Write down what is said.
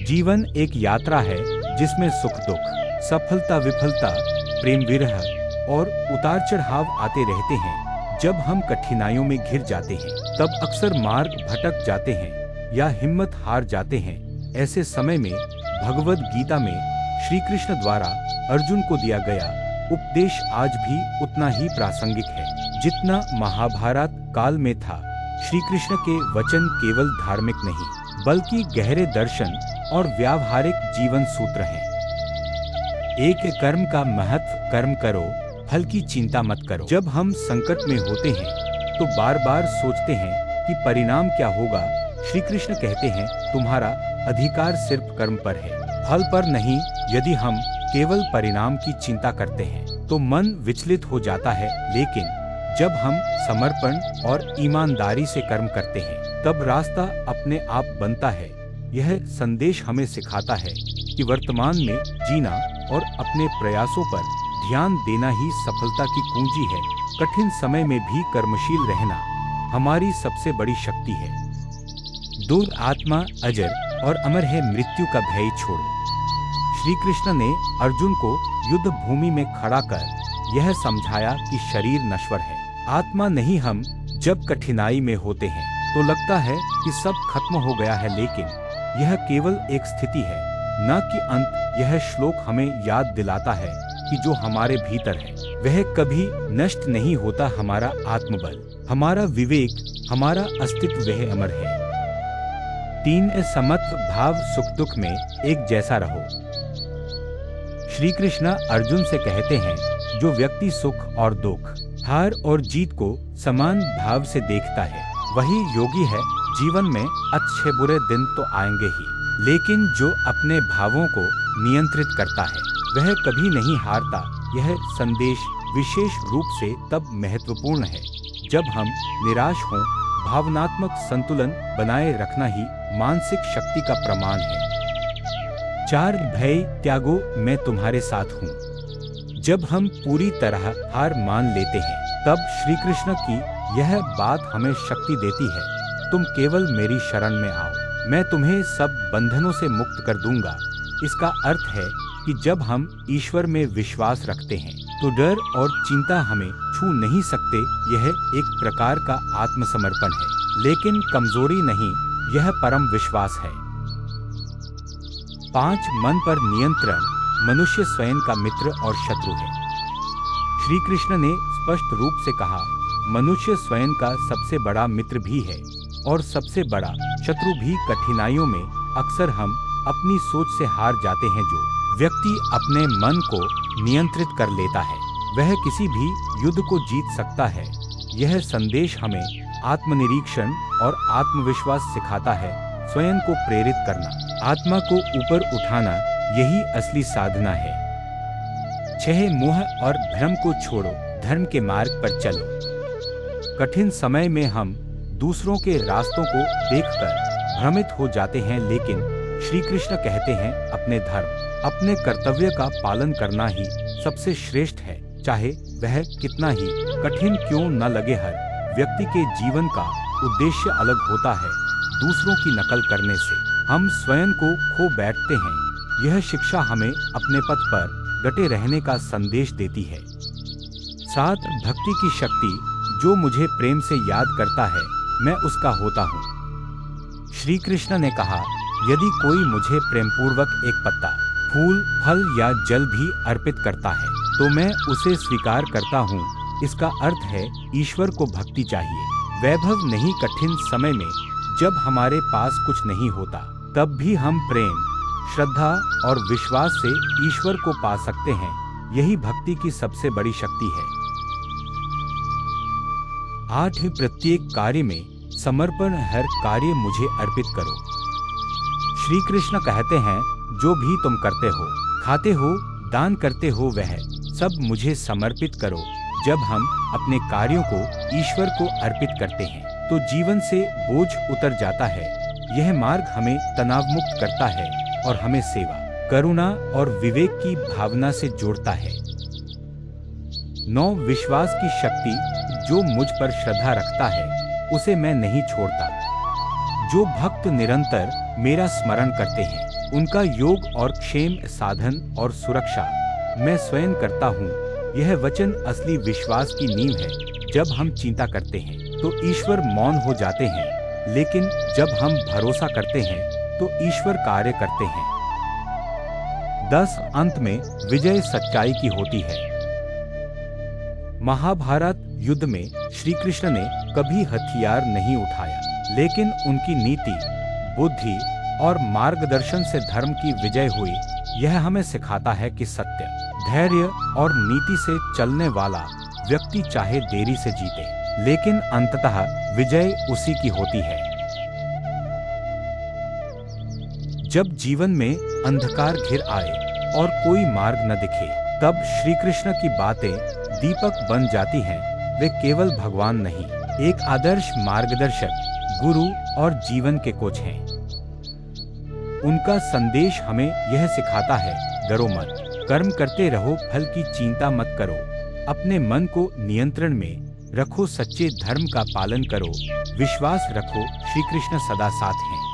जीवन एक यात्रा है जिसमें सुख दुख, सफलता विफलता, प्रेम विरह और उतार चढ़ाव आते रहते हैं। जब हम कठिनाइयों में घिर जाते हैं तब अक्सर मार्ग भटक जाते हैं या हिम्मत हार जाते हैं। ऐसे समय में भगवद गीता में श्री कृष्ण द्वारा अर्जुन को दिया गया उपदेश आज भी उतना ही प्रासंगिक है जितना महाभारत काल में था। श्री कृष्ण के वचन केवल धार्मिक नहीं बल्कि गहरे दर्शन और व्यावहारिक जीवन सूत्र हैं। एक कर्म का महत्व, कर्म करो, फल की चिंता मत करो। जब हम संकट में होते हैं तो बार बार सोचते हैं कि परिणाम क्या होगा। श्री कृष्ण कहते हैं, तुम्हारा अधिकार सिर्फ कर्म पर है, फल पर नहीं। यदि हम केवल परिणाम की चिंता करते हैं तो मन विचलित हो जाता है, लेकिन जब हम समर्पण और ईमानदारी से कर्म करते हैं तब रास्ता अपने आप बनता है। यह संदेश हमें सिखाता है कि वर्तमान में जीना और अपने प्रयासों पर ध्यान देना ही सफलता की कुंजी है। कठिन समय में भी कर्मशील रहना हमारी सबसे बड़ी शक्ति है। दूर आत्मा अजर और अमर है, मृत्यु का भय छोड़ो। श्री कृष्ण ने अर्जुन को युद्ध भूमि में खड़ा कर यह समझाया कि शरीर नश्वर है, आत्मा नहीं। हम जब कठिनाई में होते हैं तो लगता है कि सब खत्म हो गया है, लेकिन यह केवल एक स्थिति है, न कि अंत। यह श्लोक हमें याद दिलाता है कि जो हमारे भीतर है वह कभी नष्ट नहीं होता। हमारा आत्मबल, हमारा विवेक, हमारा अस्तित्व वह अमर है। 3 समत्व भाव, सुख दुख में एक जैसा रहो। श्री कृष्ण अर्जुन से कहते हैं, जो व्यक्ति सुख और दुख, हार और जीत को समान भाव से देखता है वही योगी है। जीवन में अच्छे बुरे दिन तो आएंगे ही, लेकिन जो अपने भावों को नियंत्रित करता है वह कभी नहीं हारता। यह संदेश विशेष रूप से तब महत्वपूर्ण है जब हम निराश हों। भावनात्मक संतुलन बनाए रखना ही मानसिक शक्ति का प्रमाण है। 4 भय त्यागो, मैं तुम्हारे साथ हूँ। जब हम पूरी तरह हार मान लेते हैं तब श्री कृष्ण की यह बात हमें शक्ति देती है। तुम केवल मेरी शरण में आओ, मैं तुम्हें सब बंधनों से मुक्त कर दूंगा। इसका अर्थ है कि जब हम ईश्वर में विश्वास रखते हैं तो डर और चिंता हमें छू नहीं सकते। यह एक प्रकार का आत्मसमर्पण है, लेकिन कमजोरी नहीं, यह परम विश्वास है। 5 मन पर नियंत्रण, मनुष्य स्वयं का मित्र और शत्रु है। श्री कृष्ण ने स्पष्ट रूप से कहा, मनुष्य स्वयं का सबसे बड़ा मित्र भी है और सबसे बड़ा शत्रु भी। कठिनाइयों में अक्सर हम अपनी सोच से हार जाते हैं। जो व्यक्ति अपने मन को नियंत्रित कर लेता है वह किसी भी युद्ध को जीत सकता है। यह संदेश हमें आत्मनिरीक्षण और आत्मविश्वास सिखाता है। स्वयं को प्रेरित करना, आत्मा को ऊपर उठाना, यही असली साधना है। 6 मोह और भ्रम को छोड़ो, धर्म के मार्ग पर चलो। कठिन समय में हम दूसरों के रास्तों को देखकर भ्रमित हो जाते हैं, लेकिन श्री कृष्ण कहते हैं, अपने धर्म, अपने कर्तव्य का पालन करना ही सबसे श्रेष्ठ है, चाहे वह कितना ही कठिन क्यों न लगे। हर व्यक्ति के जीवन का उद्देश्य अलग होता है। दूसरों की नकल करने से हम स्वयं को खो बैठते हैं। यह शिक्षा हमें अपने पथ पर डटे रहने का संदेश देती है। 7 भक्ति की शक्ति, जो मुझे प्रेम से याद करता है मैं उसका होता हूँ। श्री कृष्ण ने कहा, यदि कोई मुझे प्रेमपूर्वक एक पत्ता, फूल, फल या जल भी अर्पित करता है तो मैं उसे स्वीकार करता हूँ। इसका अर्थ है ईश्वर को भक्ति चाहिए, वैभव नहीं। कठिन समय में जब हमारे पास कुछ नहीं होता तब भी हम प्रेम, श्रद्धा और विश्वास से ईश्वर को पा सकते हैं। यही भक्ति की सबसे बड़ी शक्ति है। 8 प्रत्येक कार्य में समर्पण, हर कार्य मुझे अर्पित करो। श्री कृष्ण कहते हैं, जो भी तुम करते हो, खाते हो, दान करते हो, वह सब मुझे समर्पित करो। जब हम अपने कार्यों को ईश्वर को अर्पित करते हैं तो जीवन से बोझ उतर जाता है। यह मार्ग हमें तनाव मुक्त करता है और हमें सेवा, करुणा और विवेक की भावना से जोड़ता है। 9 विश्वास की शक्ति, जो मुझ पर श्रद्धा रखता है उसे मैं नहीं छोड़ता। जो भक्त निरंतर मेरा स्मरण करते हैं उनका योग और क्षेम साधन और सुरक्षा मैं स्वयं करता हूँ। यह वचन असली विश्वास की नींव है। जब हम चिंता करते हैं तो ईश्वर मौन हो जाते हैं, लेकिन जब हम भरोसा करते हैं तो ईश्वर कार्य करते हैं। 10 अंत में विजय सच्चाई की होती है। महाभारत युद्ध में श्री कृष्ण ने कभी हथियार नहीं उठाया, लेकिन उनकी नीति, बुद्धि और मार्गदर्शन से धर्म की विजय हुई। यह हमें सिखाता है कि सत्य, धैर्य और नीति से चलने वाला व्यक्ति चाहे देरी से जीते, लेकिन अंततः विजय उसी की होती है। जब जीवन में अंधकार घिर आए और कोई मार्ग न दिखे, तब श्री कृष्ण की बातें दीपक बन जाती हैं। वे केवल भगवान नहीं, एक आदर्श मार्गदर्शक, गुरु और जीवन के कोच हैं। उनका संदेश हमें यह सिखाता है, डरो मत, कर्म करते रहो, फल की चिंता मत करो, अपने मन को नियंत्रण में रखो, सच्चे धर्म का पालन करो, विश्वास रखो, श्री कृष्ण सदा साथ हैं।